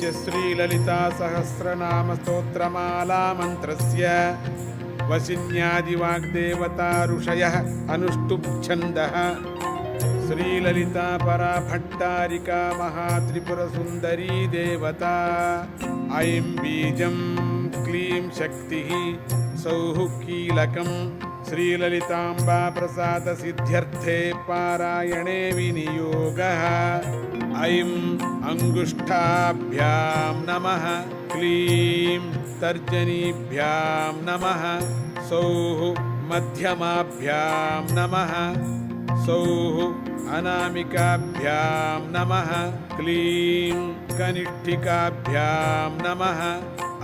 अस्य श्रीललिता सहस्रनाम स्तोत्रमाला मन्त्रस्य वशिन्यादिवाग्देवता ऋषयः अनुष्टुप्-छन्दः श्रीललिता परा भट्टारिका महात्रिपुरसुन्दरी देवता ऐं बीजं क्लीं शक्तिः सौः कीलकम् श्रीललिताम्बा प्रसाद सिद्ध्यर्थे पारायणे विनियोगः ऐं अंगुष्ठाभ्यां नमः क्लीं तर्जनीभ्यां नमः सौः मध्यमाभ्यां नमः सौः अनामिकाभ्यां नमः क्लीं कनिष्ठिकाभ्यां नमः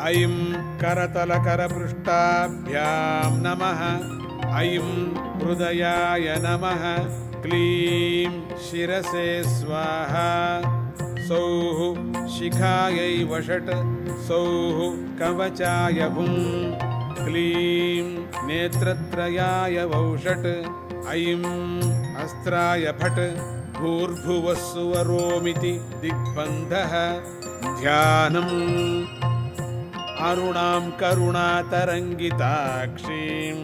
ऐं करतलकरपृष्ठाभ्यां नमः ऐं हृदयाय नमः क्लीं शिरसे स्वाहा सौः शिखायै वषट् सौः कवचाय भुं क्लीं नेत्रत्रयाय वौषट् ऐं अस्त्राय फट् भूर्भुवः सुवरोमिति दिग्बन्धः ध्यानम् अरुणां करुणातरङ्गिताक्षीं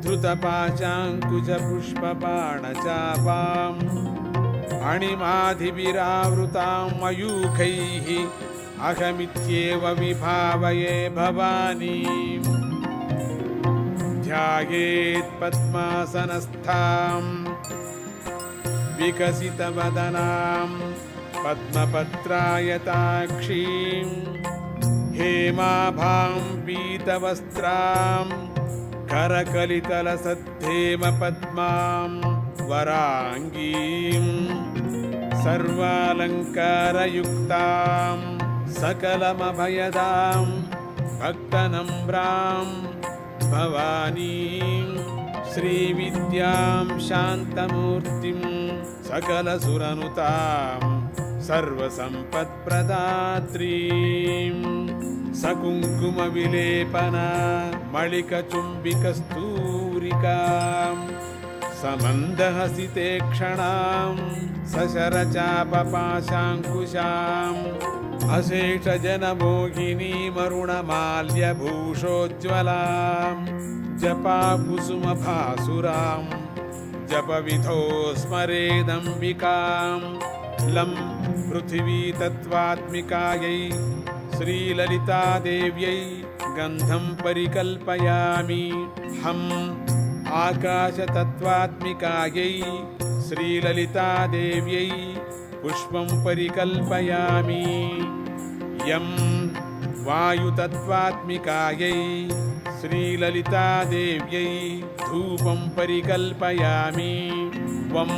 धृतपाशाङ्कुशपुष्पबाणचापाम् अणिमाधिभिरावृतां मयूखैः अहमित्येव विभावये भवानीम् ध्यायेत् पद्मासनस्थां विकसितवदनां पद्मपत्रायताक्षीं हेमाभां पीतवस्त्रां करकलितलसद्धेमपद्मां वराङ्गीं सर्वालङ्कारयुक्तां सकलमभयदां भक्तनम्रां भवानीं श्रीविद्यां शान्तमूर्तिं सकलसुरनुतां सर्वसम्पत्प्रदात्रीं सकुङ्कुमविलेपना मणिकचुम्बिकस्तूरिकां समन्दहसिते क्षणां सशरचापपाशाङ्कुशाम् अशेषजनमोहिनीमरुणमाल्यभूषोज्ज्वलां जपाकुसुमभासुरां जपविधौ स्मरेदम्बिकां लं पृथिवीतत्त्वात्मिकायै श्रीललितादेव्यै गन्धं परिकल्पयामि हम् आकाशतत्त्वात्मिकायै श्रीललितादेव्यै पुष्पं परिकल्पयामि यं वायुतत्त्वात्मिकायै श्रीललितादेव्यै धूपं परिकल्पयामि वम्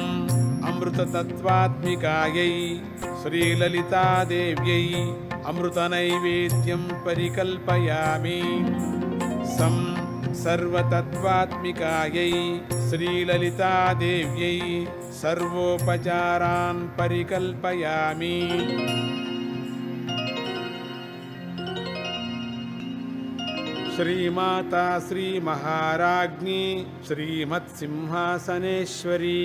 अमृततत्त्वात्मिकायै श्रीललितादेव्यै अमृतनैवेद्यं परिकल्पयामि सं सर्वतत्त्वात्मिकायै श्रीललितादेव्यै सर्वोपचारान् परिकल्पयामि श्रीमाता श्रीमहाराज्ञी श्रीमत्सिंहासनेश्वरी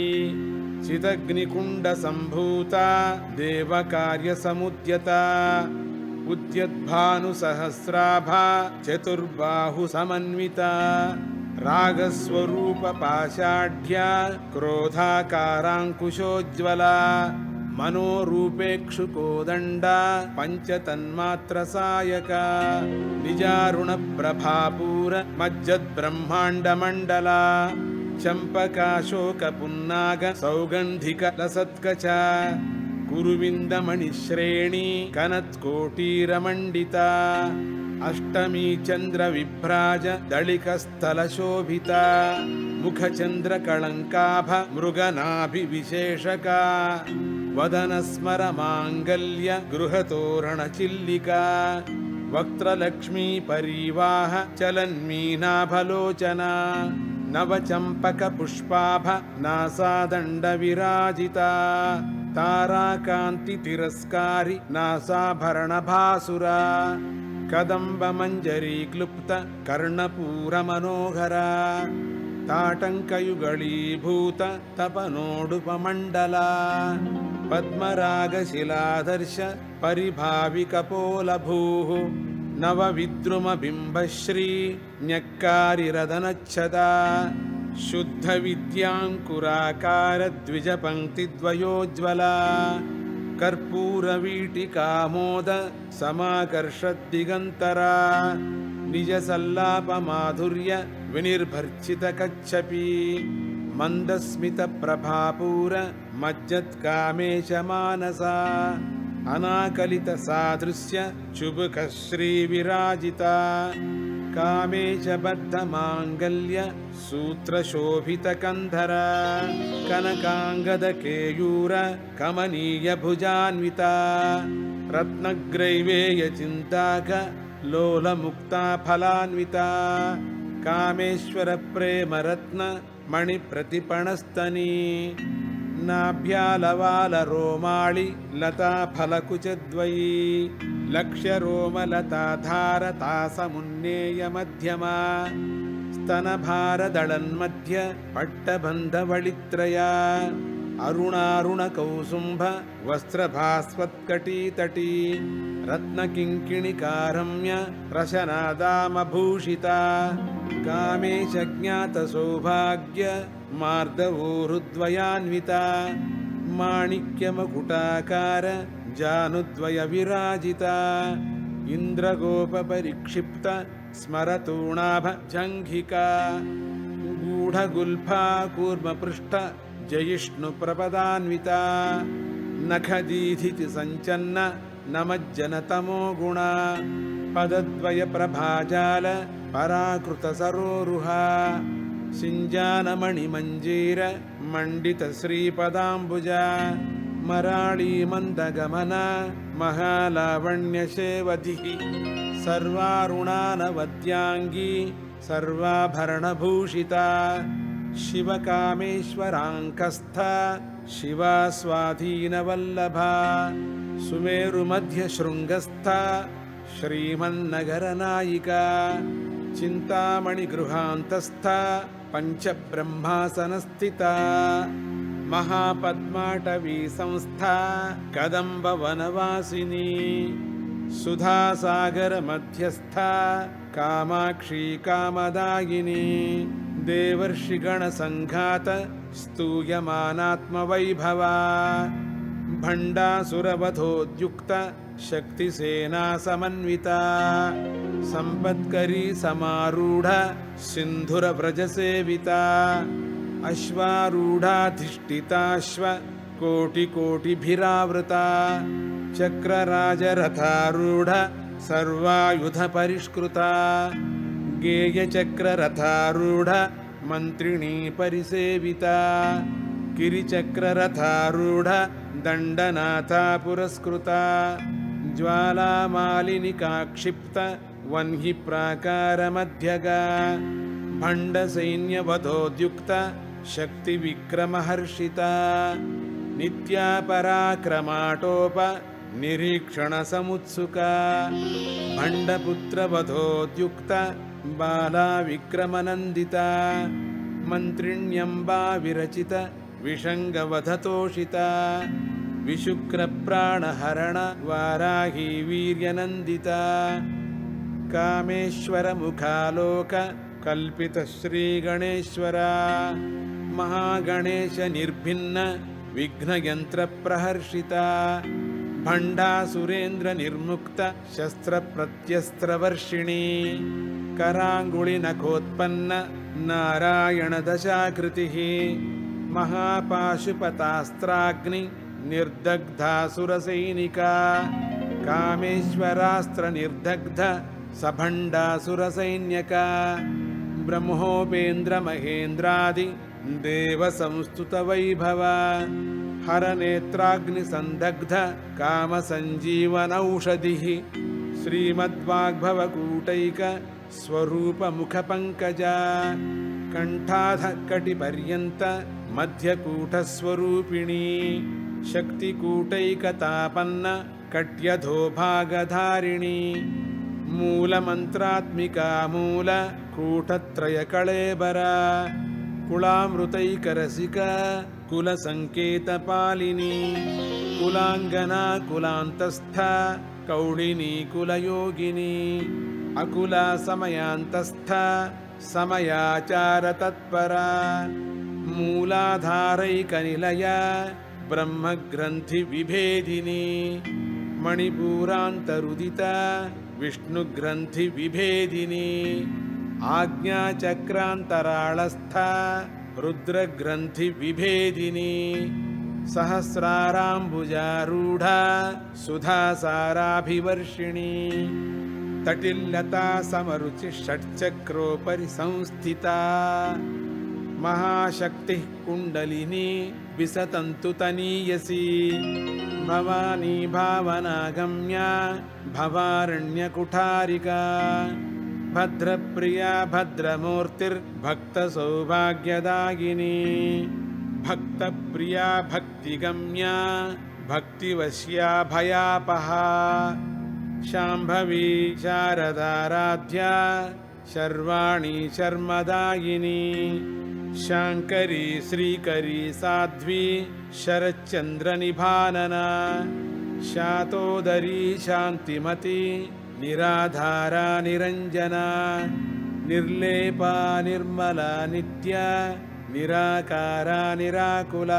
चिदग्निकुण्डसम्भूता देवकार्यसमुद्यता उद्यद्भानुसहस्राभा चतुर्बाहुसमन्विता रागस्वरूपपाषाढ्या क्रोधाकाराङ्कुशोज्ज्वला मनोरूपेक्षुकोदण्डा पञ्चतन्मात्रसायका निजारुणप्रभापूर मज्जद्ब्रह्माण्डमण्डला चम्पकाशोकपुन्नाग सौगन्धिकलसत्कचा कुरुविन्दमणिश्रेणी कनत्कोटीरमण्डिता अष्टमी चन्द्रविभ्राज दलिकस्थलशोभिता मुखचन्द्रकळङ्काभ मृगनाभिविशेषका वदनस्मरमाङ्गल्य गृहतोरणचिल्लिका वक्त्रलक्ष्मीपरीवाह चलन्मीनाभलोचना नवचम्पकपुष्पाभ नासादण्डविराजिता ताराकान्तितिरस्कारी नासाभरणभासुरा कदम्बमञ्जरी क्लुप्त कर्णपूरमनोहरा ತಾಟಂಕಯುಗಳೀಭೂತ ತಪನೋಡುಪಮಂಡಲ ಪದ್ಮರಾಗಶಿಲಾದರ್ಶ ಪರಿಭಾವಿಕಪೋಲಭೂಃ ನವವಿದ್ರುಮಬಿಂಬಶ್ರೀ ನ್ಯಕ್ಕಾರಿರದನಚ್ಛದ ಶುದ್ಧ ವಿದ್ಯಾಂಕುರಾಕಾರ ದ್ವಿಜಪಂಕ್ತಿದ್ವಯೋಜ್ವಲ ಕರ್ಪೂರವೀಟಿಕಾಮೋದ ಸಮಾಕರ್ಷದ್ದಿಗಂತರ ನಿಜ ಸಲ್ಲಾಪ ಮಾಧುರ್ಯ ವಿನಿರ್ಭರ್ಚಿತ ಕಚ್ಚಪಿ ಮಂದಸ್ಮಿತ ಪ್ರಭಾಪೂರ ಮಜ್ಜತ್ಕಾಮೇಶ ಮಾನಸ ಅನಾಕಲಿತ ಸಾದೃಶ್ಯ ಚುಬುಕ ಶ್ರೀ ವಿರಾಜಿತ ಕಾಮೇಶ ಬದ್ಧ ಮಾಂಗಲ್ಯ ಸೂತ್ರ ಶೋಭಿತ ಕಂಧರ ಕನಕಾಂಗದ ಕೇಯೂರ ಕಮನೀಯ ಭುಜಾನ್ವಿತ ರತ್ನಗ್ರೈವೇಯ ಚಿಂತಾಕ ಲೋಲ ಮುಕ್ತ ಫಲಾನ್ವಿತ ಕಾಮೇಶ್ವರ ಪ್ರೇಮ ರತ್ನ ಮಣಿ ಪ್ರತಿಪಣಸ್ತನಿ ನಾಭ್ಯಾಲವಾಲ ರೋಮಾಳಿ ಲತಾ ಫಲಕುಚದ್ವಯೀ ಲಕ್ಷ್ಯ ರೋಮ ಲತಾಧಾರ ತಾಸ ಮುನ್ನೇಯ ಮಧ್ಯಮ ಸ್ತನಭಾರದಳನ್ಮಧ್ಯ ಪಟ್ಟಬಂಧವಳಿತ್ರಯ ಅರುಣಾರುಣ ಕೌಸುಂಭ ವಸ್ತ್ರಭಾಸ್ವತ್ಕಟೀತಟೀ ರತ್ನಕಿಂಕಿಣಿಕಾರಮ್ಯ ರಶನಾದಾಮಭೂಷಿತ ಕಾಮೇಶ ಜ್ಞಾತ ಸೌಭಾಗ್ಯ ಮಾರ್ದವೋರುದ್ವಯಾನ್ವಿತ ಮಾಣಿಕ್ಯಮಕುಟಾಕಾರ ಜಾನುದ್ವಯ ವಿರಾಜಿತ ಇಂದ್ರಗೋಪ ಪರಿಕ್ಷಿಪ್ತ ಸ್ಮರತೂಣಾಭ ಜಂಘಿಕಾ ಗೂಢಗುಲ್ಫಾ ಕೂರ್ಮಪೃಷ್ಠ ಜಯಿಷ್ಣು ಪ್ರಪದಾನ್ವಿತ ನಖದೀಧಿತಿ ಸಂಚನ್ನ ನಮಜ್ಜನ ತಮೋ ಗುಣ ಪದದ್ವಯ ಪ್ರಭಾಜಾಲ ಪರಾಕೃತ ಸರೋರುಹ ಸಿಂಜಾನಮಣಿ ಮಂಜೀರ ಮಂಡಿತ ಶ್ರೀಪದಾಂಬುಜ ಮರಾಳೀ ಮಂದಗಮನ ಮಹಾಲಾವಣ್ಯ ಸೇವಧಿ ಸರ್ವಾರುಣಾನವದ್ಯಾಂಗೀ ಸರ್ವಾಭರಣಭೂಷಿತ ಶಿವಕಾಮೇಶ್ವರಾಂಕಸ್ಥ ಶಿವಾ ಸ್ವಾಧೀನವಲ್ಲಭ ಸುಮೇರುಮಧ್ಯ ಶೃಂಗಸ್ಥ ಶ್ರೀಮನ್ನಗರನಾಯಿಕ ಚಿಂತಾಮಣಿ ಗೃಹಾಂತಸ್ಥ ಪಂಚಬ್ರಹ್ಮಾಸನಸ್ಥಿತ ಮಹಾಪದ್ಮಾಟವೀ ಸಂಸ್ಥಾ ಕದಂಬ ವನವಾಸಿನಿ ಸುಧಾಸಾಗರ ಮಧ್ಯಸ್ಥ ಕಾಮಾಕ್ಷಿ ಕಾಮದಾಯಿನಿ ದೇವರ್ಷಿಗಣ ಸಂಘಾತ ಸ್ತೂಯಮಾನಾತ್ಮವೈಭವ ಭಂಡಾಸುರವಧೋದ್ಯುಕ್ತ ಶಕ್ತಿಸೇನಾ ಸಮನ್ವಿತ ಸಂಪತ್ಕರೀ ಸಮಾರೂಢ ಸಿಂಧುರ ವ್ರಜ ಸೇವಿತ ಅಶ್ವಾರೂಢಾಧಿಷ್ಠಿತಾಶ್ವ ಕೋಟಿ ಕೋಟಿಭಿರಾವೃತ ಚಕ್ರರಾಜರಥಾರೂಢ ಸರ್ವಾಯುಧ ಪರಿಷ್ಕೃತ ಗೇಯಚಕ್ರರಥಾರೂಢ ಮಂತ್ರಿಣೀ ಪರಿಸೇವಿತ ಕಿರಿಚಕ್ರರಥಾರೂಢ ದಂಡನಾಥ ಪುರಸ್ಕೃತ ಜ್ವಾಲಾಮಾಲಿನಿಕಾಕ್ಷಿಪ್ತ ವನ್ಹಿ ಪ್ರಾಕಾರ ಮಧ್ಯಗ ಭಂಡ ಸೈನ್ಯವಧೋದ್ಯುಕ್ತ ಶಕ್ತಿ ವಿಕ್ರಮಹರ್ಷಿತ ನಿತ್ಯಾಪರಾಕ್ರಮಾಟೋಪ ನಿರೀಕ್ಷಣ ಸಮುತ್ಸುಕ ಭಂಡಪುತ್ರವಧೋದ್ಯುಕ್ತ ಬಾಲಾ ವಿಕ್ರಮನಂದಿತ ಮಂತ್ರಿಣ್ಯಂಬಾ ವಿರಚಿತ ವಿಷಂಗವಧತೋಷಿತ ವಿಶುಕ್ರಪ್ರಾಣಹರಣ ವಾರಾಹಿ ವೀರ್ಯನಂದಿತ ಕಾಮೇಶ್ವರ ಮುಖಾಲೋಕ ಕಲ್ಪಿತ ಶ್ರೀಗಣೇಶ್ವರ ಮಹಾಗಣೇಶ ನಿರ್ಭಿನ್ನ ವಿಘ್ನಯಂತ್ರ ಪ್ರಹರ್ಷಿತ ಭಂಡಾಸುರೇಂದ್ರ ನಿರ್ಮುಕ್ತ ಶಸ್ತ್ರ ಪ್ರತ್ಯಸ್ತ್ರವರ್ಷಿಣಿ ಕರಾಂಗುಳಿ ನಖೋತ್ಪನ್ನ ನಾರಾಯಣ ದಶಾಕೃತಿ ಮಹಾಪಾಶುಪತಾಸ್ತ್ರಾಗ್ನಿ ನಿರ್ದಗ್ಧಾಸುರಸೈನಿಕ ಕಾಮೇಶ್ವರಾಸ್ತ್ರ ನಿರ್ದಗ್ಧ ಸಭಂಡಾಸುರಸೈನ್ಯಕ ಬ್ರಹ್ಮೋಪೇಂದ್ರ ಮಹೇಂದ್ರಾದಿ ದೇವ ಸಂಸ್ತುತ ವೈಭವ ಹರನೇತ್ರಾಗ್ನಿ ಸಂದಗ್ಧ ಕಾಮ ಸಂಜೀವನೌಷಧಿ ಶ್ರೀಮದ್ವಾಗ್ಭವಕೂಟೈಕ ಸ್ವರೂಪ ಮುಖ ಪಂಕಜ ಕಂಠಾಧ ಕಟಿಪರ್ಯಂತ ಮಧ್ಯಕೂಟ ಸ್ವರೂಪಿಣಿ ಶಕ್ತಿಕೂಟೈಕತಾಪನ್ನ ಕಟ್ಯಧೋ ಭಾಗಧಾರಿಣಿ ಮೂಲ ಮಂತ್ರಾತ್ಮಿಕಾ ಮೂಲ ಕೂಟತ್ರಯ ಕಳೇಬರ ಕುಳಾಮೃತೈಕರಸಿಕ ಕುಲಸಂಕೇತಪಾಲಿನಿ ಕುಲಾಂಗನಾ ಕುಲಾಂತಸ್ಥ ಕೌಳಿನಿ ಕುಲಯೋಗಿನಿ ಅಕುಲ ಸಮಯಾಂತಸ್ಥ ಸಮಯಾಚಾರ ತತ್ಪರ ಮೂಲಾಧಾರೈಕನಿಲಯ ಬ್ರಹ್ಮಗ್ರಂಥಿ ವಿಭೇದಿನಿ ಮಣಿಪೂರಾಂತರುದಿತ ವಿಷ್ಣುಗ್ರಂಥಿ ವಿಭೇದಿನಿ ಆಜ್ಞಾಚಕ್ರಾಂತರಾಳಸ್ಥ ರುದ್ರಗ್ರಂಥಿ ವಿಭೇದಿನಿ ಸಹಸ್ರಾರಾಂಬುಜಾರೂಢ ಸುಧಾಸಾರಾಭಿವರ್ಷಿಣಿ ತಟಿಲ್ಲತಾ ಸಮರುಚಿ ಷಟ್ಚಕ್ರೋಪರಿ ಸಂಸ್ಥಿತಾ ಮಹಾಶಕ್ತಿ ಕುಂಡಲಿನಿ ವಿಸತಂತು ತನೀಯಸಿ ಭವಾನಿ ಭಾವನಾಗಮ್ಯ ಭವಾರಣ್ಯಕುಠಾರಿಕಾ ಭದ್ರಪ್ರಿಯಾ ಭದ್ರಮೂರ್ತಿರ್ಭಕ್ತ ಸೌಭಾಗ್ಯದಾಗಿನಿ ಭಕ್ತಪ್ರಿಯಾ ಭಕ್ತಿಗಮ್ಯ ಭಕ್ತಿವಶ್ಯಾ ಭಯಾಪಹ ಶಾಂಭವಿ ಶಾರದಾರಾಧ್ಯ ಶರ್ವಾಣಿ ಶರ್ಮದಾಯಿನಿ ಶಾಂಕರಿ ಶ್ರೀಕರಿ ಸಾಧ್ವಿ ಶರಚ್ಚಂದ್ರನಿಭಾನನ ಶಾತೋದರಿ ಶಾಂತಿಮತಿ ನಿರಾಧಾರ ನಿರಂಜನ ನಿರ್ಲೇಪ ನಿರ್ಮಲ ನಿತ್ಯ ನಿರಾಕಾರ ನಿರಾಕುಲ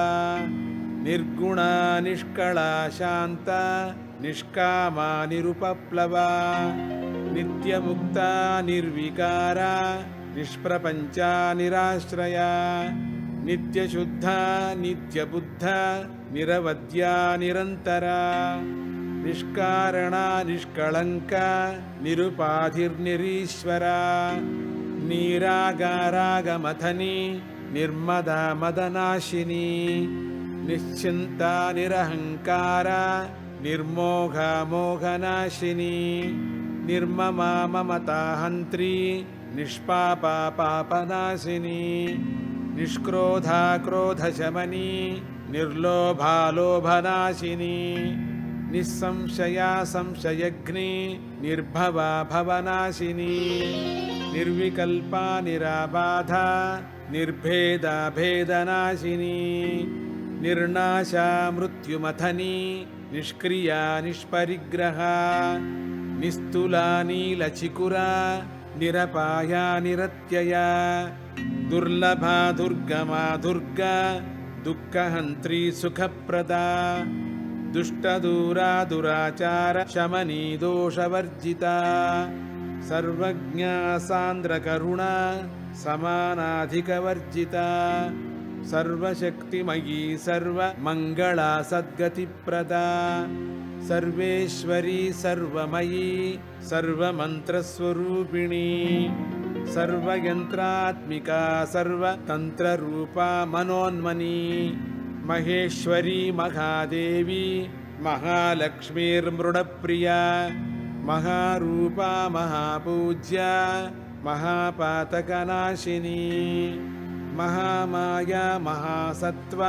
ನಿರ್ಗುಣ ನಿಷ್ಕಳ ಶಾಂತ ನಿಷ್ಕಾಮ ನಿರುಪಪ್ಲವ ನಿತ್ಯಮುಕ್ತ ನಿರ್ವಿಕಾರ ನಿಷ್ಪ್ರಪಂಚ ನಿರಾಶ್ರಯ ನಿತ್ಯಶುದ್ಧ ನಿತ್ಯಬುದ್ಧ ನಿರವದ್ಯ ನಿರಂತರ ನಿಷ್ಕಾರಣ ನಿಷ್ಕಳಂಕ ನಿರುಪಾಧಿರ್ನಿರೀಶ್ವರ ನೀರಾಗಾರಾಗಮಥನಿ ನಿರ್ಮದ ಮದನಾಶಿನಿ ನಿಶ್ಚಿಂತ ನಿರಹಂಕಾರ ನಿರ್ಮೋಘ ಮೋಘನಾಶಿನಿ ನಿರ್ಮಮ ಮಮತಾ ಹಂತ್ರಿ ನಿಷ್ಪಾಪ ಪಾಪನಾಶಿನಿ ನಿಷ್ಕ್ರೋಧ ಕ್ರೋಧಶಮನಿ ನಿರ್ಲೋಭಾಲೋಭನಾಶಿನಿ ನಿಸ್ಸಂಶಯ ಸಂಶಯಗ್ನಿ ನಿರ್ಭವ ಭವನಾಶಿನಿ ನಿರ್ವಿಕಲ್ಪ ನಿರಾಬಾಧ ನಿರ್ಭೇದ ಭೇದನಾಶಿನಿ ನಿರ್ನಾಶ ಮೃತ್ಯುಮಥನಿ ನಿಷ್ಕ್ರಿಯ ನಿಷ್ಪರಿಗ್ರಹ ನಿಸ್ತುಲ ನೀಲಚಿಕುರ ನಿರಪಾಯ ನಿರತ್ಯಯ ದುರ್ಲಭ ದುರ್ಗಮ ದುರ್ಗ ದುಃಖಹಂತ್ರಿ ಸುಖಪ್ರದ ದುಷ್ಟದೂರ ದುರಾಚಾರ ಶಮನಿ ದೋಷವರ್ಜಿತ ಸರ್ವಜ್ಞ ಸಾಂದ್ರ ಕರುಣ ಸಮಾನಾಧಿಕವರ್ಜಿತ ಸರ್ವಶಕ್ತಿಮಯೀ ಸರ್ವ ಮಂಗಳ ಸದ್ಗತಿಪ್ರದ ಸರ್ವೇಶ್ವರಿ ಸರ್ವಮಯೀ ಸರ್ವಮಂತ್ರಸ್ವರೂಪಿಣಿ ಸರ್ವಯಂತ್ರಾತ್ಮಿಕಾ ಸರ್ವತಂತ್ರರೂಪಾ ಮನೋನ್ಮನಿ ಮಹೇಶ್ವರಿ ಮಹಾದೇವಿ ಮಹಾಲಕ್ಷ್ಮೀರ್ಮೃಡಪ್ರಿಯಾ ಮಹಾರೂಪಾ ಮಹಾಪೂಜ್ಯ ಮಹಾಪಾತಕನಾಶಿನಿ ಮಹಾಮಾಯಾ ಮಹಾಸತ್ವ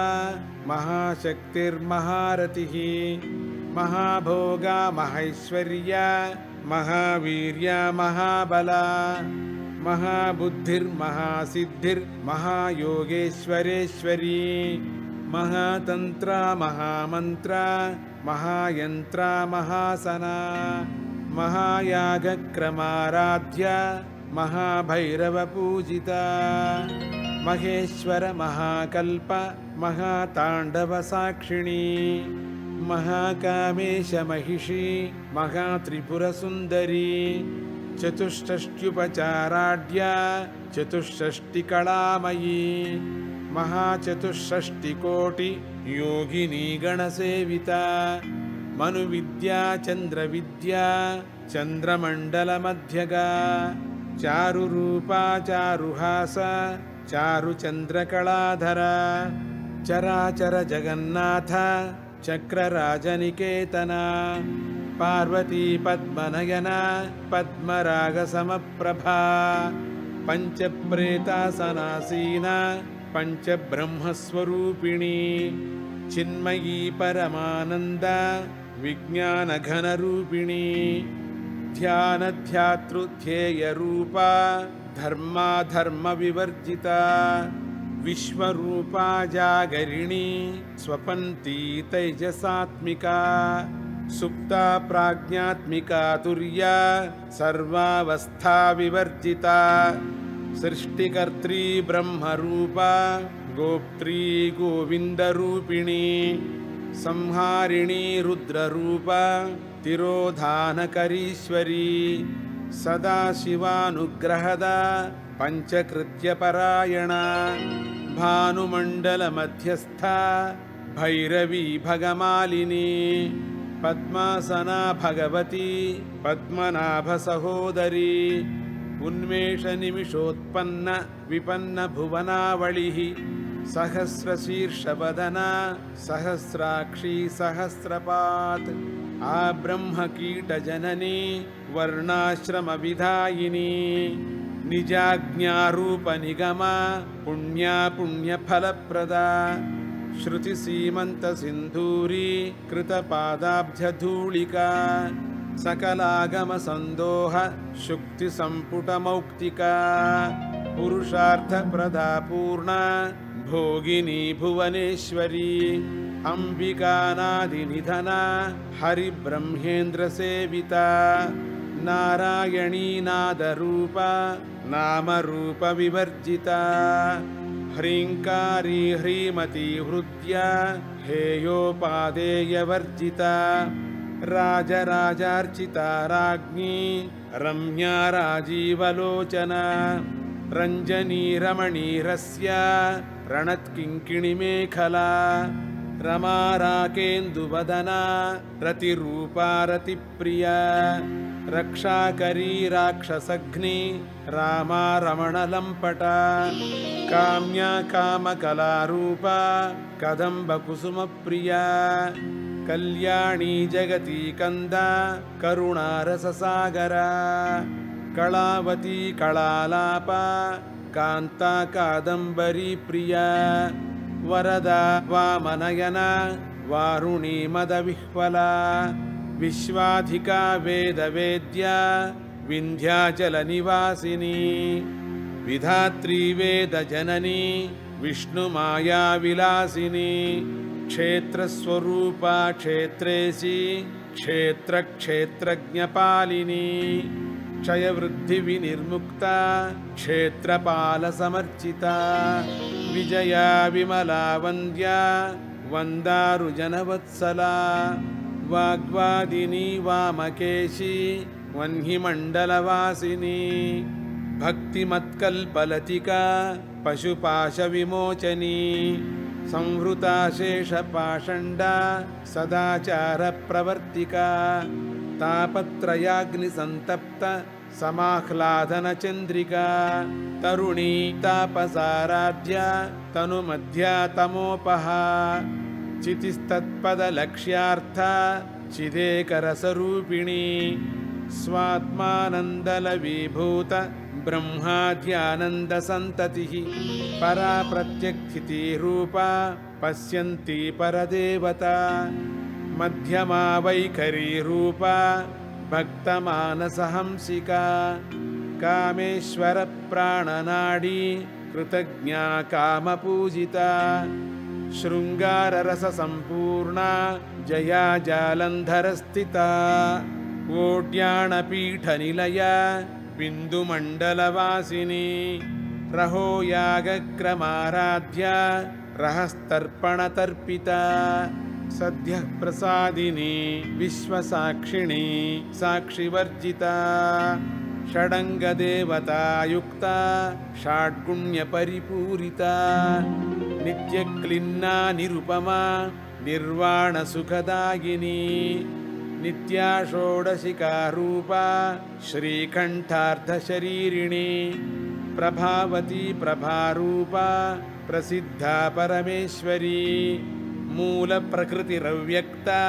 ಮಹಾಶಕ್ತಿರ್ಮಹಾರತಿಃ ಮಹಾಭೋಗ ಮಹೈಶ್ವರ್ಯ ಮಹಾವೀರ್ಯ ಮಹಾಬಲ ಮಹಾಬುದ್ಧಿರ್ಮಹಾಸಿದ್ಧಿರ್ ಮಹಾಯೋಗೇಶ್ವರೇಶ್ವರಿ ಮಹಾತಂತ್ರ ಮಹಾಮಂತ್ರ ಮಹಾಯಂತ್ರ ಮಹಾಸನ ಮಹಾಯಾಗಕ್ರಮಾರಾಧ್ಯ ಮಹಾಭೈರವ ಪೂಜಿತ ಮಹೇಶ್ವರ ಮಹಾಕಲ್ಪ ಮಹಾತಾಂಡವ ಸಾಕ್ಷಿಣಿ ಮಹಾಕಾಮೇಶ ಮಹಿಷಿ ಮಹಾತ್ರಿಪುರ ಸುಂದರಿ ಚತುಷ್ಷಷ್ಟ್ಯುಪಚಾರಾಢ್ಯ ಚತುಷ್ಷಷ್ಟಿಕಳಾಮಯೀ ಮಹಾಚತುಷ್ಷಷ್ಟಿಕೋಟಿ ಯೋಗಿನಿ ಗಣಸೇವಿತ ಮನುವಿದ್ಯಾ ಚಂದ್ರವಿದ್ಯಾ ಚಂದ್ರಮಂಡಲ ಮಧ್ಯಗ ಚಾರುರೂಪಾ ಚಾರುಹಾಸ ಚಾರುಚಂದ್ರಕಳಾಧರ ಚರಾಚರ ಜಗನ್ನಾಥ ಚಕ್ರರಾಜನಿಕೇತನ ಪಾರ್ವತಿ ಪದ್ಮನಯನ ಪದ್ಮರಾಗ ಸಮಪ್ರಭಾ ಪಂಚಪ್ರೇತಾಸನಾಸೀನ ಪಂಚಬ್ರಹ್ಮಸ್ವರೂಪಿಣಿ ಚಿನ್ಮಯೀ ಪರಮಾನಂದ ವಿಜ್ಞಾನಘನರೂಪಿಣಿ ಧ್ಯಾನಧ್ಯಾತೃಧ್ಯೇಯರೂಪ ಧರ್ಮಾಧರ್ಮ ವಿವರ್ಜಿತ विश्वरूपा जागरिणी स्वपन्ती तैजसात्मिका सुप्ता प्राज्ञात्मिका तुर्या सर्वावस्था विवर्जिता सृष्टिकर्त्री ब्रह्मरूपा गोप्त्री गोविन्दरूपिणी संहारिणी रुद्ररूपा तिरोधानकरीश्वरी सदाशिवानुग्रहद पञ्चकृत्यपरायणा भानुमण्डलमध्यस्था भैरवी भगमालिनी पद्मासना भगवती पद्मनाभसहोदरी उन्मेषनिमिषोत्पन्न विपन्नभुवनावलिः सहस्रशीर्षवदना सहस्राक्षी सहस्रपात् आब्रह्मकीटजननी वर्णाश्रमविधायिनी निजाज्ञारूपनिगमा पुण्या पुण्यफलप्रदा श्रुतिसीमन्तसिन्धूरी कृतपादाब्जधूलिका सकलागमसन्दोह शुक्तिसम्पुटमौक्तिका पुरुषार्थप्रदा पूर्णा भोगिनी भुवनेश्वरी अंबिकानादिनिधना हरिब्रह्मेन्द्रसेविता नारायणी नादरूपा नामरूपविवर्जिता ह्रीङ्कारी ह्रीमती हृद्या हेयोपादेयवर्जिता राजराजार्चिता राज्ञी रम्या राजीवलोचना रञ्जनी रमणीरस्या रणत्किङ्किणिमेखला रमा राकेन्दुवदना रतिरूपा रतिप्रिया रक्षाकरी राक्षसघ्नी रामा रमणलम्पटा काम्या कामकलारूपा कदम्बकुसुमप्रिया कल्याणी जगती कंदा करुणारससागरा कलावती कलालापा कांता कादंबरी प्रिया वरदा वामनयना वारुणी मदविह्वला विश्वाधिका वेदवेद्या विन्ध्याचलनिवासिनी विधात्री वेदजननी विष्णुमाया विलासिनी क्षेत्रस्वरूपा क्षेत्रेशी क्षेत्रक्षेत्रज्ञपालिनी क्षयवृद्धिविनिर्मुक्ता क्षेत्रपालसमर्चिता विजया विमला वन्द्या वन्दारुजनवत्सला वाग्वादिनी वामकेशी वह्निमण्डलवासिनी भक्तिमत्कल्पलतिका पशुपाशविमोचनी संवृता शेषपाषण्डा सदाचारप्रवर्तिका तापत्रयाग्निसन्तप्त समाह्लादनचन्द्रिका तरुणी तापसाराध्या तनुमध्या तमोपहा चितिस्तत्पदलक्ष्यार्था चिदेकरसरूपिणी स्वात्मानन्दलवीभूत ब्रह्माद्यानन्दसन्ततिः परा प्रत्यक्षितिरूपा पश्यन्ती परदेवता मध्यमा वैखरीरूपा भक्तमानसहंसिका कामेश्वरप्राणनाडी कृतज्ञा कामपूजिता शृङ्गाररससम्पूर्णा जया जालन्धरस्थिता ओड्याणपीठनिलया बिन्दुमण्डलवासिनी रहो यागक्रमाराध्या रहस्तर्पणतर्पिता सद्यः प्रसादिनी विश्वसाक्षिणी साक्षिवर्जिता षडङ्गदेवतायुक्ता षड्गुण्यपरिपूरिता नित्यक्लिन्ना निरुपमा निर्वाणसुखदायिनी नित्या षोडशिकारूपा श्रीकण्ठार्धशरीरिणी प्रभावती प्रभारूपा प्रसिद्धा परमेश्वरी मूलप्रकृतिरव्यक्ता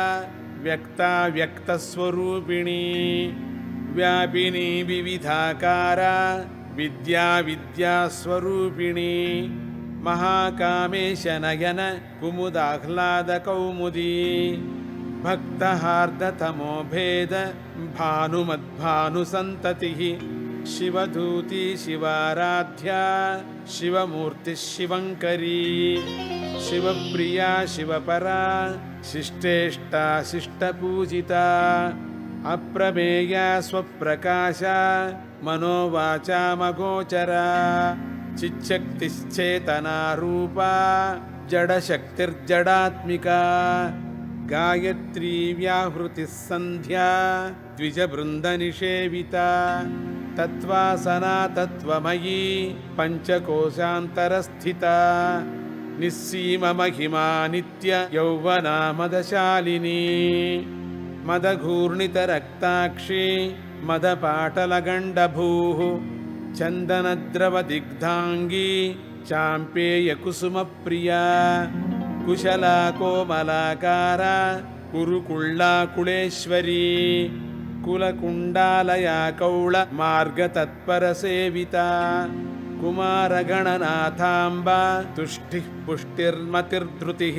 व्यक्ता व्यक्तस्वरूपिणी व्यापिनी विविधाकारा विद्या विद्यास्वरूपिणी महाकामेशनयन कुमुदाह्लादकौमुदी भक्तहार्दतमो भेद भानुमद्भानुसन्ततिः ಶಿವಧೂತಿ ಶಿವಾರಾಧ್ಯ ಶಿವಮೂರ್ತಿ ಶಿವಂಕರಿ ಶಿವಪ್ರಿಯ ಶಿವಪರ ಶಿಷ್ಟೇಷ್ಟ ಶಿಷ್ಟಪೂಜಿತ ಅಪ್ರಮೇಯ ಸ್ವಪ್ರಕಾಶ ಮನೋವಾಚಾಮಗೋಚರ ಚಿಚ್ಚಕ್ತಿಶ್ಚೇತನಾರೂಪ ಜಡಶಕ್ತಿರ್ಜಡಾತ್ಮಿಕ ಗಾಯತ್ರಿ ವ್ಯಾಹೃತಿ ಸಂಧ್ಯಾ ದ್ವಿಜಬೃಂದನಿಷೇವಿತ ತತ್ವಾಸನಾ ತತ್ವಮಯೀ ಪಂಚಕೋಶಾಂತರಸ್ಥಿತ ನಿಸ್ಸೀಮ ಮಹಿಮಾ ನಿತ್ಯ ಯೌವನಾ ಮದಶಾಲಿನಿ ಮದಘೂರ್ಣಿತರಕ್ತಾಕ್ಷಿ ಮದಪಾಟಲಗಂಡಭೂಃ ಚಂದನದ್ರವದಿಗ್ಧಾಂಗೀ ಚಾಂಪೇಯಕುಸುಮಪ್ರಿಯಾ ಕುಶಲಾ ಕೋಮಲಾಕಾರ ಕುರುಕುಳ್ಳಾಕುಳೇಶ್ವರಿ ಕುಲಕುಂಡಾಲಯ ಕೌಳ ಮಾರ್ಗತತ್ಪರಸೇವಿತಾ ಕುಮಾರಗಣನಾಥಾಂಬ ತುಷ್ಟಿಃ ಪುಷ್ಟಿರ್ಮತಿರ್ಧೃತಿಃ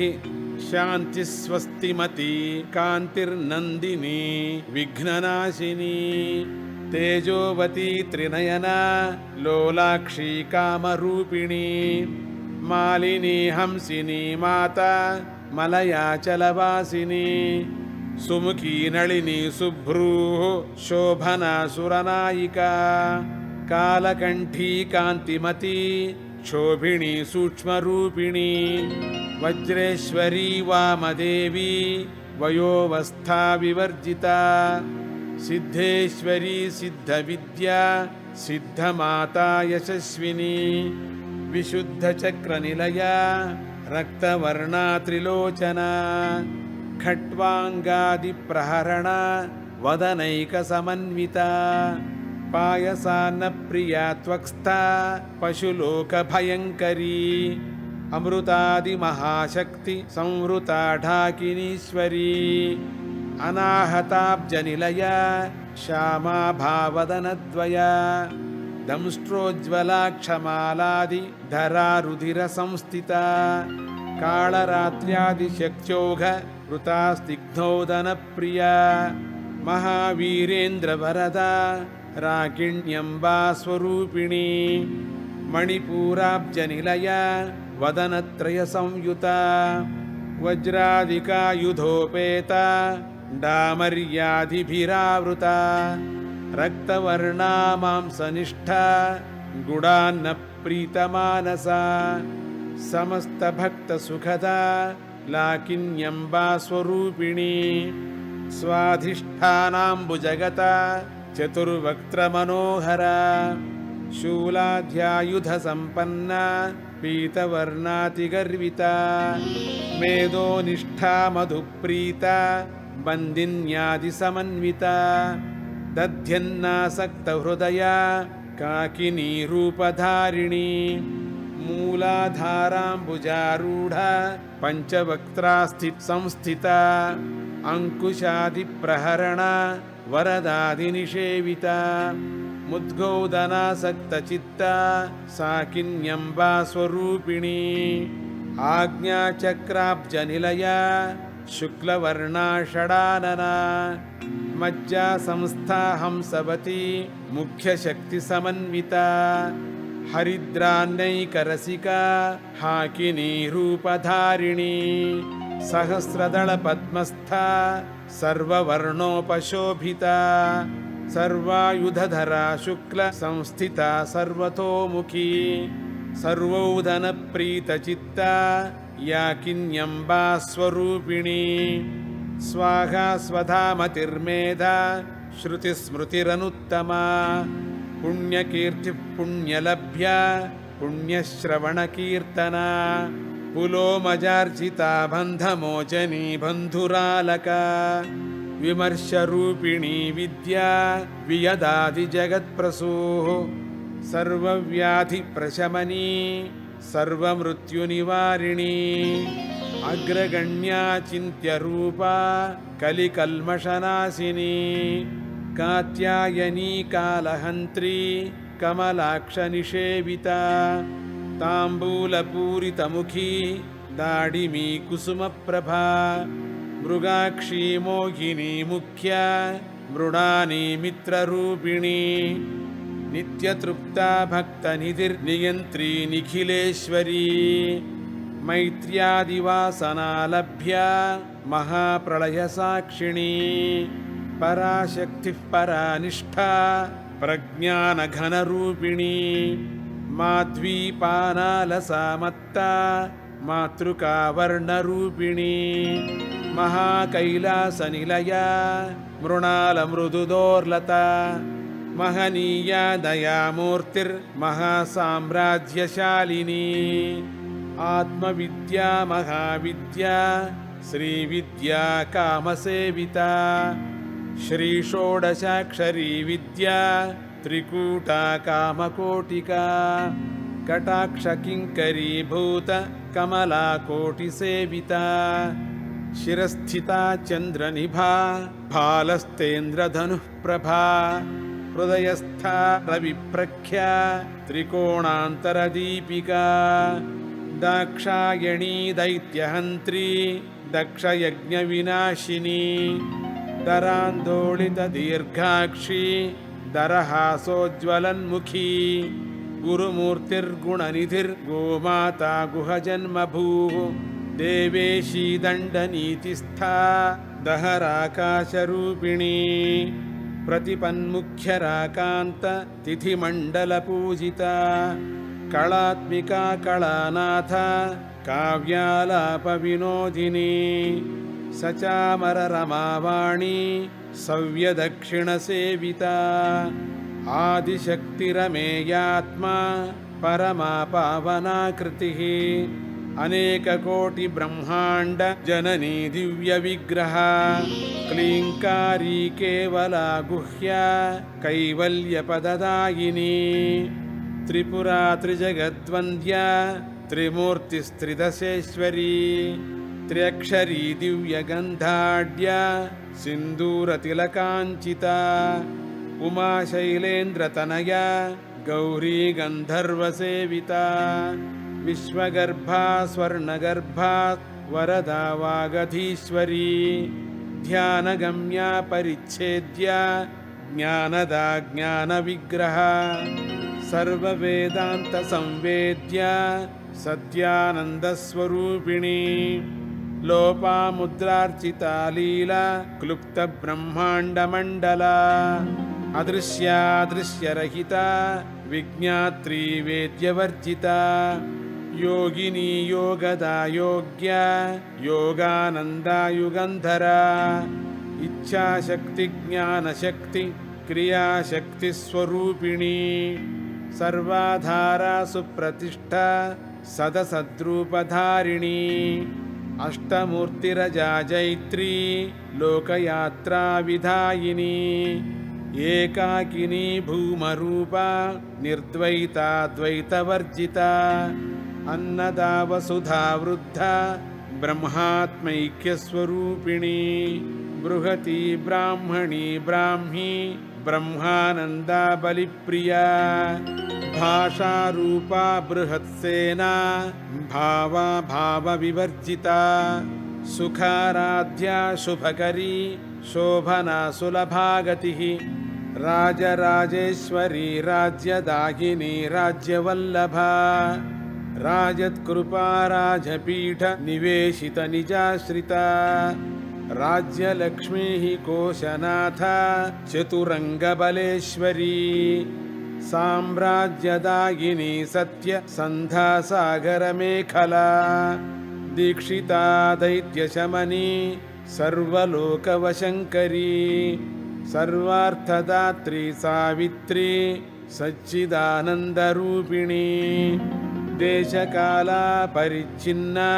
ಶಾಂತಿ ಸ್ವಸ್ತಿಮತಿ ಕಾಂತಿರ್ನಂದಿನಿ ವಿಘ್ನನಾಶಿನಿ ತೇಜೋವತಿ ತ್ರಿನಯನ ಲೋಲಾಕ್ಷಿ ಕಾಮರೂಪಿಣಿ ಮಾಲಿನಿ ಹಂಸಿನಿ ಮಾತಾ ಮಲಯಾಚಲವಾಸಿನಿ ಸುಮುಖಿ ನಳಿನಿ ಸುಭ್ರೂ ಶೋಭನಾ ಸುರನಾಯಿಕಾ ಕಾಲಕಂಠೀ ಕಾಂತಿಮತಿ ಶೋಭಿಣಿ ಸೂಕ್ಷ್ಮರೂಪಿಣಿ ವಜ್ರೇಶ್ವರಿ ವಾಮದೇವಿ ವಯೋವಸ್ಥಾ ವಿವರ್ಜಿತಾ ಸಿದ್ಧೇಶ್ವರಿ ಸಿದ್ಧವಿದ್ಯಾ ಸಿದ್ಧಮಾತಾ ಯಶಸ್ವಿನಿ ವಿಶುದ್ಧಚಕ್ರನಿಲಯ ರಕ್ತವರ್ಣಾ ತ್ರಿಲೋಚನಾ ಖಟ್ವಾಂಗಾದಿಪ್ರಹರಣ ವದನೈಕಸಮನ್ವಿತಾ ಪಾಯಸಾನ್ನಪ್ರಿಯಾ ತ್ವಕ್ಸ್ಥಾ ಪಶುಲೋಕಭಯಂಕರೀ ಅಮೃತಾದಿಮಹಾಶಕ್ತಿ ಸಂವೃತಾ ಢಾಕಿನೀಶ್ವರೀ ಅನಾಹತಾಬ್ಜನಿಲಯ ಶ್ಯಾಮಾ ಭಾವದನದ್ವಯ ದಂಷ್ಟ್ರೋಜ್ವಲಾಕ್ಷಮಾಲಾದಿ ಧರಾ ರುಧಿರ ಸಂಸ್ಥಿತಾ ಕಾಳರಾತ್ರ್ಯಾದಿಶಕ್ತ್ಯೋಘ ವೃತಾ ಸ್ನಿಗ್ಧೋದನ ಪ್ರಿಯ ಮಹಾವೀರೇಂದ್ರ ವರದ ರಾಕಿಣ್ಯಂಬಾ ಸ್ವರೂಪಿಣಿ ಮಣಿಪೂರಾಬ್ಜನಿಲಯ ವದನತ್ರಯ ಸಂಯುತ ವಜ್ರಾಧಿಕಾಯುಧೋಪೇತ ಡಾಮರ್ಯಾದಿಭಿರಾವೃತ ರಕ್ತವರ್ಣಾ ಮಾಂಸನಿಷ್ಠ ಗುಡಾನ್ನ ಪ್ರೀತಮಾನಸ ಸಮಸ್ತ ಭಕ್ತ ಸುಖದ ಲಾಕಿನ್ಯಂಬಾ ಸ್ವರೂಪಿಣಿ ಸ್ವಾಧಿಷ್ಠಾನಾಂಬುಜಗತ ಚತುರ್ವಕ್ತ್ರ ಮನೋಹರ ಶೂಲಾಧ್ಯಾಯುಧ ಸಂಪನ್ನ ಪೀತವರ್ಣಾತಿಗರ್ವಿತ ಮೇಧೋನಿಷ್ಠಾ ಮಧುಪ್ರೀತ ಬಂದಿನ್ಯಾದಿ ಸಮನ್ವಿತ ದಧ್ಯನ್ನಾಸಕ್ತ ಹೃದಯ ಕಾಕಿನಿ ರೂಪಧಾರಿಣಿ ಮೂಲಾಧಾರಾಂಬುಜಾರೂಢ ಪಂಚವಕ್ತ್ರಾಸ್ಥಿತ್ ಸಂಸ್ಥಿತ ಅಂಕುಶಾದಿಪ್ರಹರಣ ವರದಾದಿನಿಷೇವಿತ ಮುದ್ಗೌದನಾಸಕ್ತಚಿತ್ತ ಸಾಕಿನ್ಯಂಬಾ ಸ್ವರೂಪಿಣಿ ಆಜ್ಞಾಚಕ್ರಾಬ್ಜನಿಲಯ ಶುಕ್ಲವರ್ಣಾ ಷಡಾನನ ಮಜ್ಜಾ ಸಂಸ್ಥಾ ಹಂಸವತಿ ಮುಖ್ಯಶಕ್ತಿ ಸಮನ್ವಿತ ಹರಿದ್ರಾನ್ನೈಕರಸಿಕಾ ಹಾಕಿನಿ ರೂಪಧಾರಿಣಿ ಸಹಸ್ರದಳ ಪದ್ಮಸ್ಥ ಸರ್ವವರ್ಣೋಪಶೋಭಿತ ಸರ್ವಾಯುಧಧರ ಶುಕ್ಲ ಸಂಸ್ಥಿತ ಸರ್ವತೋಮುಖಿ ಸರ್ವೌಧನ ಪ್ರೀತಚಿತ್ತ ಯಾಕಿನ್ಯಂಬಾ ಸ್ವರೂಪಿಣಿ ಸ್ವಾಹಾ ಸ್ವಧಾಮತಿರ್ಮೇಧ ಶ್ರುತಿಸ್ಮೃತಿರನುತ್ತಮ ಪುಣ್ಯಕೀರ್ತಿ ಪುಣ್ಯಲಭ್ಯ ಪುಣ್ಯಶ್ರವಣಕೀರ್ತನ ಪುಲೋಮಜಾರ್ಜಿತಾ ಬಂಧಮೋಚನಿ ಬಂಧುರಾಲಕ ವಿಮರ್ಶರೂಪಿಣಿ ವಿದ್ಯಾ ವಿಯದಾದಿ ಜಗತ್ಪ್ರಸೂಃ ಸರ್ವವ್ಯಾಧಿ ಪ್ರಶಮನಿ ಸರ್ವಮೃತ್ಯುನಿವಾರಿಣಿ ಅಗ್ರಗಣ್ಯಾ ಚಿಂತ್ಯರೂಪಾ ಕಲಿಕಲ್ಮಷನಾಶಿನಿ ಕಾತ್ಯಾಯನಿ ಕಾಲಹಂತ್ರಿ ಕಮಲಾಕ್ಷನಿಷೇವಿತಾ ತಾಂಬೂಲಪೂರಿತಮುಖಿ ದಾಡಿಮೀ ಕುಸುಮಪ್ರಭಾ ಮೃಗಾಕ್ಷಿ ಮೋಹಿನಿ ಮುಖ್ಯ ಮೃಡಾನಿ ಮಿತ್ರರೂಪಿಣಿ नित्यतृप्ता भक्तनिधिर्नियन्त्री निखिलेश्वरी मैत्र्यादिवासनालभ्या महाप्रलयसाक्षिणी पराशक्तिः परानिष्ठा प्रज्ञानघनरूपिणी माध्वीपानालसामत्ता मातृकावर्णरूपिणी महाकैलासनिलया मृणालमृदुदोर्लता महनीया दयामूर्तिर्महासाम्राज्यशालिनी आत्मविद्या महाविद्या श्रीविद्या कामसेविता श्रीषोडशाक्षरी विद्या त्रिकूटा कामकोटिका कटाक्षकिङ्करीभूत कमलाकोटिसेविता शिरस्थिता चन्द्रनिभा भालस्तेन्द्रधनुः प्रभा हृदयस्था रविप्रख्या त्रिकोणान्तरदीपिका दाक्षायणी दैत्यहन्त्री दक्षयज्ञविनाशिनी दरान्दोलितदीर्घाक्षी दरहासोज्ज्वलन्मुखी गुरुमूर्तिर्गुणनिधिर्गोमाता गुहजन्मभूः देवेशी दण्डनीतिस्था दहराकाशरूपिणी प्रतिपन्मुख्यराकान्त तिथिमण्डलपूजिता कलात्मिका कलानाथ काव्यालापविनोदिनी सचामररमावाणी सव्यदक्षिणसेविता आदिशक्तिरमेयात्मा परमा पावनाकृतिः अनेककोटिब्रह्माण्ड जननी दिव्यविग्रहा क्लीङ्कारी केवला गुह्या कैवल्यपददायिनी त्रिपुरा त्रिजगद्वन्द्या त्रिमूर्तिस्त्रिदशेश्वरी त्र्यक्षरी दिव्यगन्धाढ्या सिन्दूरतिलकाञ्चिता उमाशैलेन्द्रतनया गौरी गन्धर्वसेविता विश्वगर्भा स्वर्णगर्भा वरदा वागधीश्वरी ध्यानगम्या परिच्छेद्या ज्ञानदा ज्ञानविग्रहा सर्ववेदान्तसंवेद्या सत्यानन्दस्वरूपिणी लोपामुद्रार्चिता लीला क्लुप्तब्रह्माण्डमण्डला अदृश्यादृश्यरहिता विज्ञात्री वेद्यवर्जिता योगिनी योगदा योग्या योगानन्दा युगन्धरा इच्छाशक्ति ज्ञानशक्ति क्रियाशक्तिस्वरूपिणी सर्वाधारा सुप्रतिष्ठा सदसद्रूपधारिणी अष्टमूर्तिरजा जैत्री लोकयात्रा विधायिनी एकाकिनी भूमरूपा निर्द्वैता द्वैतवर्जिता अन्नदा वसुधा वृद्धा ब्रह्मात्मैक्यस्वरूपिणी बृहती ब्राह्मणी ब्राह्मी ब्रह्मानन्दा बलिप्रिया भाषारूपा बृहत्सेना भावा भावविवर्जिता सुखाराध्या शुभकरी शोभना सुलभागतिः राजराजेश्वरी राज्यदायिनी राज्यवल्लभा राजत्कृपा राजपीठ निवेशित निजाश्रिता राज्यलक्ष्मीः कोशनाथा चतुरङ्गबलेश्वरी साम्राज्यदायिनी सत्य सन्धासागरमेखला दीक्षिता दैत्यशमनी सर्वलोकवशङ्करी सर्वार्थदात्री सावित्री सच्चिदानन्दरूपिणी देशकाला परिच्छिन्ना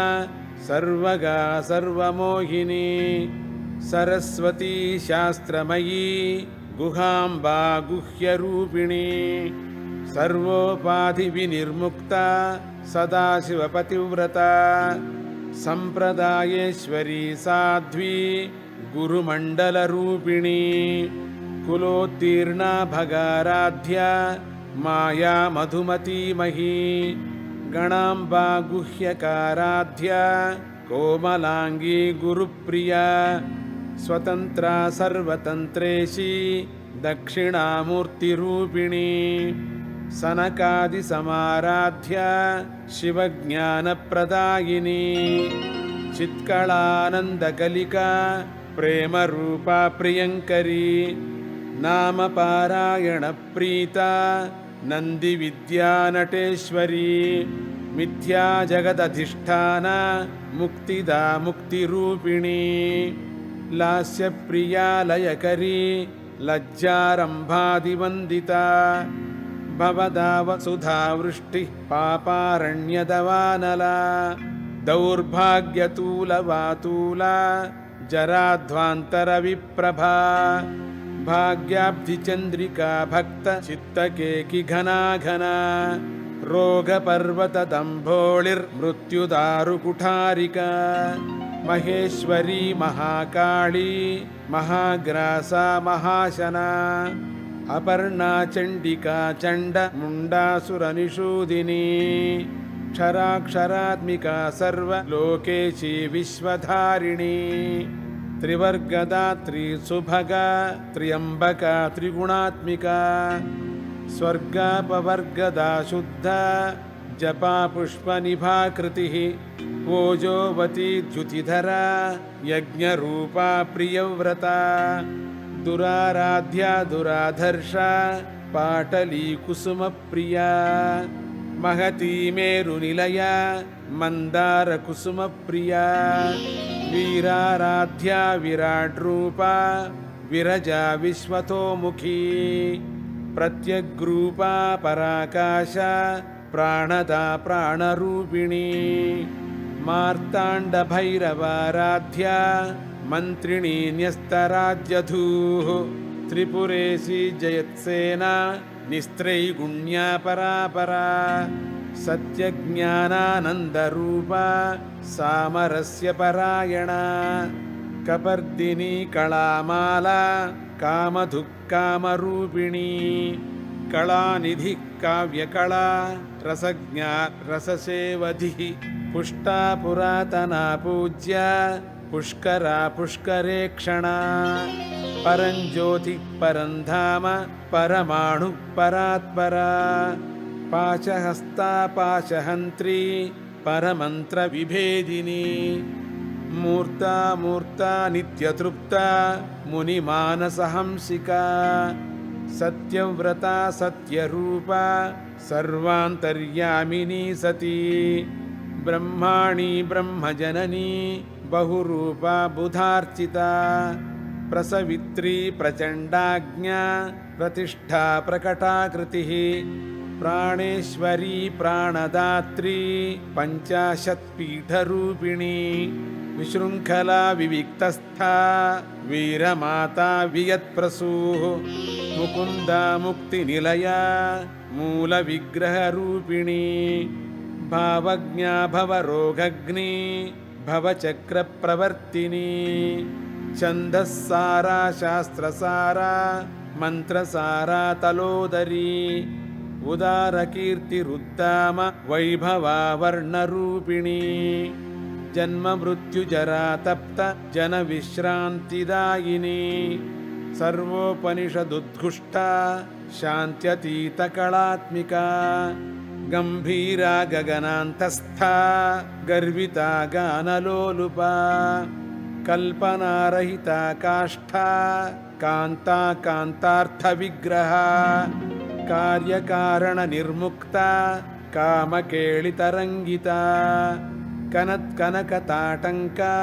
सर्वगा सर्वमोहिनी सरस्वती शास्त्रमयी गुहाम्बा गुह्यरूपिणी सर्वोपाधिविनिर्मुक्ता सदाशिवपतिव्रता सम्प्रदायेश्वरी साध्वी गुरुमण्डलरूपिणी कुलोत्तीर्णा भगाराध्या माया मधुमतीमही गणाम्बा गुह्यकाराध्या कोमलांगी गुरुप्रिया स्वतंत्रा सर्वतंत्रेशी दक्षिणामूर्तिरूपिणी सनकादिसमाराध्य शिवज्ञानप्रदायिनी चित्कलानन्दकलिका प्रेमरूपा प्रियङ्करी नामपारायणप्रीता नन्दिविद्यानटेश्वरी मिथ्या जगदधिष्ठाना मुक्तिदा मुक्तिरूपिणी लास्यप्रिया लयकरी लज्जारम्भादिवन्दिता भवदावसुधावृष्टिः पापारण्यदवानला दौर्भाग्यतूलवातूला जराध्वान्तरविप्रभा भाग्याब्धिचन्द्रिका भक्तचित्तकेकि घना घना रोगपर्वतदम्भोळिर्मृत्युदारुकुठारिका महेश्वरी महाकाली महाग्रासा महाशना अपर्णा चण्डिका चण्डमुण्डासुरनिषूदिनी क्षराक्षरात्मिका सर्वलोकेशी विश्वधारिणी त्रिवर्गदात्री सुभगा त्र्यम्बका त्रिगुणात्मिका स्वर्गापवर्गदा शुद्धा जपा पुष्पनिभाकृतिः ओजोवती द्युतिधरा यज्ञरूपा प्रियव्रता दुराराध्या दुराधर्षा पाटली कुसुमप्रिया महती मेरुनिलया मन्दारकुसुमप्रिया वीराराध्या विराड्रूपा विरजा विश्वतोमुखी प्रत्यग्रूपा पराकाशा प्राणदा प्राणरूपिणी मार्ताण्डभैरवाराध्या मन्त्रिणी न्यस्तराज्यधूः त्रिपुरेशी जयत्सेना निस्त्रैगुण्या परापरा सत्यज्ञानानन्दरूपा सामरस्य परायणा कपर्दिनी कलामाला कामधुक्कामरूपिणी कलानिधिः काव्यकला रसज्ञा रससेवधिः पुष्टा पुरातना पूज्या पुष्करा पुष्करेक्षणा परञ्ज्योतिः परन्धाम परमाणुः परात्परा पाशहस्ता पाशहन्त्री परमन्त्रविभेदिनी मूर्ता मूर्ता नित्यतृप्ता मुनिमानसहंसिका सत्यव्रता सत्यरूपा सर्वान्तर्यामिनी सती ब्रह्माणी ब्रह्मजननी बहुरूपा बुधार्चिता प्रसवित्री प्रचण्डाज्ञा प्रतिष्ठा प्रकटाकृतिः प्राणेश्वरी प्राणदात्री पञ्चाशत्पीठरूपिणी विशृङ्खला विविक्तस्था वीरमाता वियत्प्रसूः मुकुन्दा मुक्तिनिलया मूलविग्रहरूपिणी भावज्ञा भवरोगग्नी भवचक्रप्रवर्तिनी छन्दस्सारा शास्त्रसारा मन्त्रसारा तलोदरी उदारकीर्तिरुद्दाम वैभवा वर्णरूपिणी जन्ममृत्युजरा तप्त जनविश्रान्तिदायिनी सर्वोपनिषदुद्घुष्टा शान्त्यतीतकलात्मिका गम्भीरा गगनान्तस्था गर्विता गानलोलुपा कल्पनारहिता काष्ठा कान्ता कान्तार्थविग्रहा कार्यकारणनिर्मुक्ता कामकेलितरङ्गिता कनत्कनकताटङ्का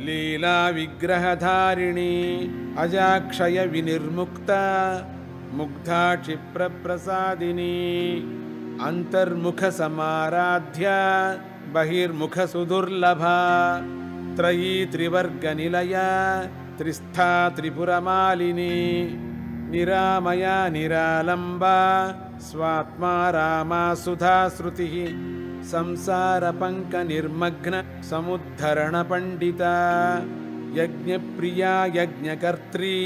लीलाविग्रहधारिणी अजाक्षयविनिर्मुक्ता मुग्धा क्षिप्रप्रसादिनी अन्तर्मुखसमाराध्या बहिर्मुखसुदुर्लभा त्रयी त्रिवर्गनिलया त्रिस्था त्रिपुरमालिनी निरामया निरालम्बा स्वात्मा रामा सुधाश्रुतिः संसारपङ्कनिर्मग्न समुद्धरणपण्डिता यज्ञप्रिया यज्ञकर्त्री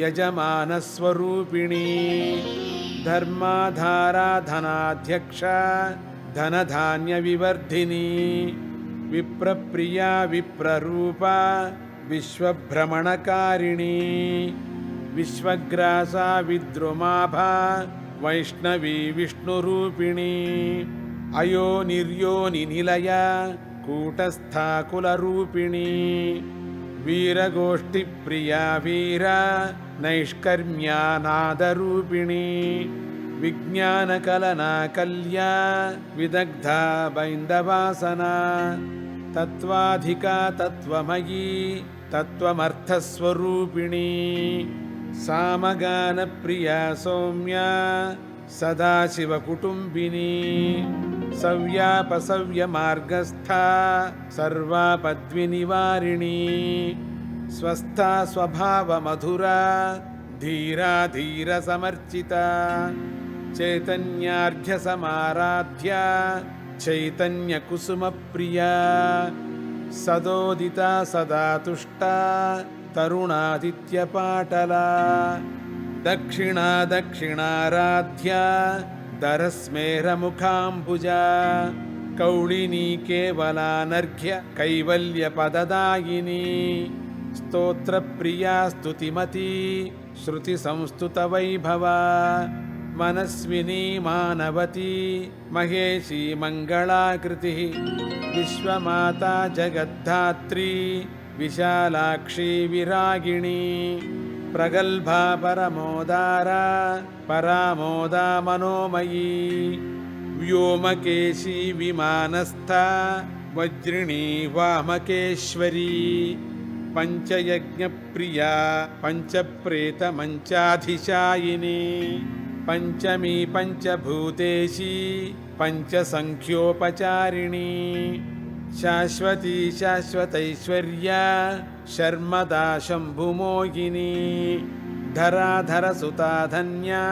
यजमानस्वरूपिणी धर्माधारा धनाध्यक्षा धनधान्यविवर्धिनी विप्रप्रिया विप्ररूपा विश्वभ्रमणकारिणी विश्वग्रासा विद्रुमाभा वैष्णवी विष्णुरूपिणी अयो निर्योनिनिलया कूटस्था कुलरूपिणी वीरगोष्ठिप्रिया वीरा नैष्कर्म्यानादरूपिणी विज्ञानकलना कल्या विदग्धा बैन्दवासना तत्त्वाधिका तत्त्वमयी तत्त्वमर्थस्वरूपिणी सामगानप्रिया सौम्या सदाशिवकुटुम्बिनी सव्यापसव्यमार्गस्था सर्वापद्विनिवारिणी स्वस्था स्वभावमधुरा धीरा धीरसमर्चिता चैतन्यार्घ्यसमाराध्या चैतन्यकुसुमप्रिया सदोदिता सदा तुष्टा तरुणादित्यपाटला दक्षिणा दक्षिणाराध्या दरस्मेरमुखाम्बुजा कौलिनी केवलानर्घ्य कैवल्यपददायिनी स्तोत्रप्रिया स्तुतिमती श्रुतिसंस्तुतवैभवा मनस्विनी मानवती महेशी मङ्गलाकृतिः विश्वमाता जगद्धात्री विशालाक्षी विरागिणी प्रगल्भा परमोदारा परामोदा मनोमयी व्योमकेशी विमानस्था वज्रिणी वामकेश्वरी पञ्चयज्ञप्रिया पञ्चप्रेतमञ्चाधिशायिनी पञ्चमी पञ्चभूतेशी पञ्चसङ्ख्योपचारिणी शाश्वती शाश्वतैश्वर्या शर्मदा शम्भुमोहिनी धराधरसुता धन्या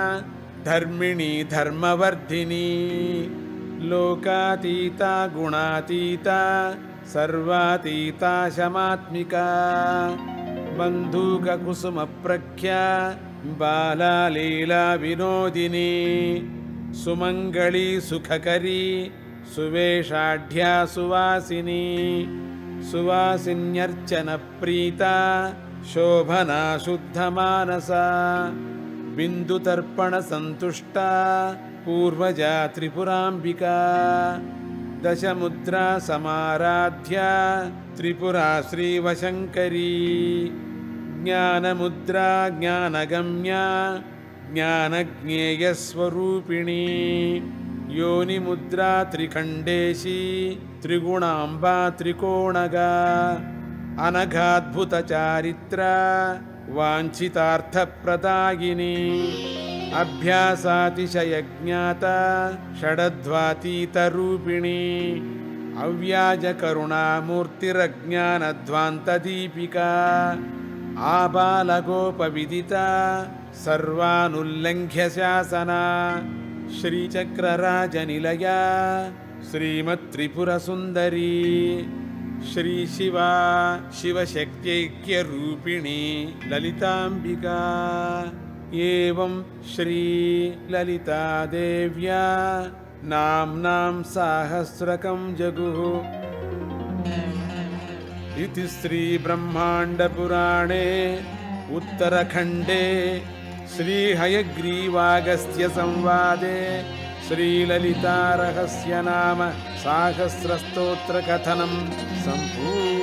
धर्मिणी धर्मवर्धिनी लोकातीता गुणातीता सर्वातीता शमात्मिका बन्धूककुसुमप्रख्या बाला लीला विनोदिनी सुमङ्गली सुखकरी सुवेशाढ्या सुवासिनी सुवासिन्यर्चनप्रीता शोभना शुद्धमानसा बिन्दुतर्पणसन्तुष्टा पूर्वजा त्रिपुराम्बिका दशमुद्रा समाराध्या त्रिपुरा श्रीवशङ्करी ज्ञानमुद्रा ज्ञानगम्या ज्ञानज्ञेयस्वरूपिणी योनिमुद्रा त्रिखण्डेशी त्रिगुणाम्बा त्रिकोणगा अनघाद्भुतचारित्रा वाञ्छितार्थप्रदायिनी अभ्यासातिशयज्ञाता षडध्वातीतरूपिणी अव्याजकरुणामूर्तिरज्ञानध्वान्तदीपिका आबालगोपविदिता सर्वानुल्लङ्घ्य शासना श्रीचक्रराजनिलया श्रीमत्त्रिपुरसुन्दरी श्रीशिवा शिवशक्त्यैक्यरूपिणी ललिताम्बिका एवं श्रीललितादेव्या नाम्नां साहस्रकं जगुः इति श्रीब्रह्माण्डपुराणे उत्तरखण्डे श्रीहयग्रीवागस्त्यसंवादे श्रीललितारहस्यनाम साहस्रस्तोत्रकथनं सम्पूर्णम्।